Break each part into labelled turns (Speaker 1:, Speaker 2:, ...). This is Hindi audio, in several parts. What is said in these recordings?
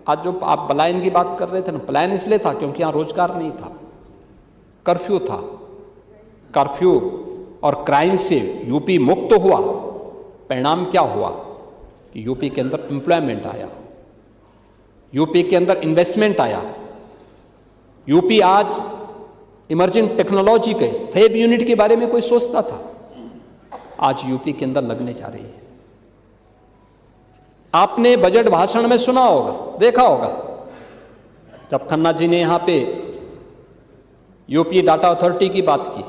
Speaker 1: आज जो आप पलायन की बात कर रहे थे ना, पलायन इसलिए था क्योंकि यहाँ रोजगार नहीं था, कर्फ्यू था। कर्फ्यू और क्राइम से यूपी मुक्त हुआ। परिणाम क्या हुआ कि यूपी के अंदर एम्प्लॉयमेंट आया, यूपी के अंदर इन्वेस्टमेंट आया। यूपी आज इमर्जिंग टेक्नोलॉजी के फैब यूनिट के बारे में कोई सोचता था, आज यूपी के अंदर लगने जा रही है। आपने बजट भाषण में सुना होगा, देखा होगा, जब खन्ना जी ने यहां पे यूपी डाटा अथॉरिटी की बात की,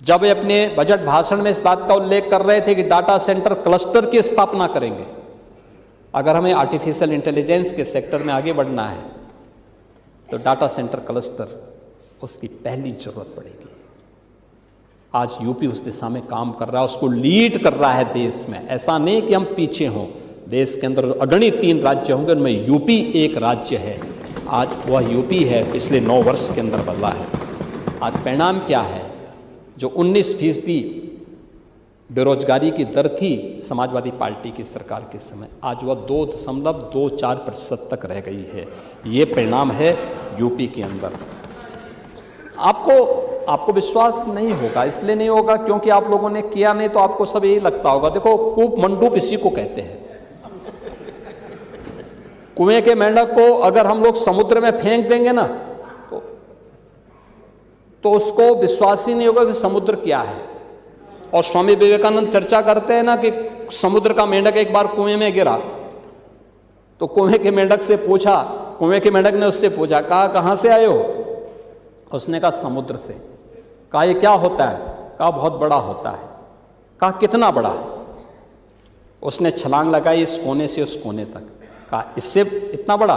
Speaker 1: जब वे अपने बजट भाषण में इस बात का उल्लेख कर रहे थे कि डाटा सेंटर क्लस्टर की स्थापना करेंगे। अगर हमें आर्टिफिशियल इंटेलिजेंस के सेक्टर में आगे बढ़ना है तो डाटा सेंटर क्लस्टर उसकी पहली जरूरत पड़ेगी। आज यूपी उस दिशा में काम कर रहा है, उसको लीड कर रहा है देश में। ऐसा नहीं कि हम पीछे हों, देश के अंदर अगणित 3 राज्य होंगे, उनमें यूपी एक राज्य है। आज वह यूपी है, पिछले 9 वर्ष के अंदर बदला है। आज परिणाम क्या है? जो 19% बेरोजगारी की दर थी समाजवादी पार्टी की सरकार के समय, आज वह 2.24% तक रह गई है। ये परिणाम है यूपी के अंदर। आपको विश्वास नहीं होगा, इसलिए नहीं होगा क्योंकि आप लोगों ने किया नहीं, तो आपको सब यही लगता होगा। देखो, कूप मंडूप इसी को कहते हैं। कुएं के मेंढक को अगर हम लोग समुद्र में फेंक देंगे ना, तो उसको विश्वास ही नहीं होगा कि समुद्र क्या है। और स्वामी विवेकानंद चर्चा करते हैं ना कि समुद्र का मेंढक एक बार कुएं में गिरा, तो कुएं के मेंढक से पूछा, कुएं के मेंढक ने उससे पूछा, कहा कहां से आए हो? उसने कहा समुद्र से। कहा ये क्या होता है? कहा बहुत बड़ा होता है। कहा कितना बड़ा? उसने छलांग लगाई इस कोने से उस कोने तक। कहा इससे इतना बड़ा?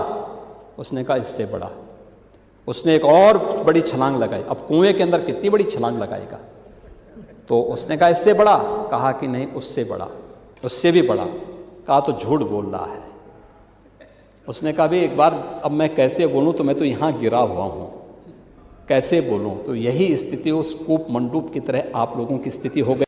Speaker 1: उसने कहा इससे बड़ा। उसने एक और बड़ी छलांग लगाई। अब कुएं के अंदर कितनी बड़ी छलांग लगाएगा? तो उसने कहा इससे बड़ा। कहा कि नहीं, उससे बड़ा, उससे भी बड़ा। कहा तो झूठ बोल रहा है। उसने कहा भी एक बार, अब मैं कैसे बोलूं, तो मैं तो यहां गिरा हुआ हूं, कैसे बोलूं? तो यही स्थिति उस कूप मंडूप की तरह आप लोगों की स्थिति हो गई।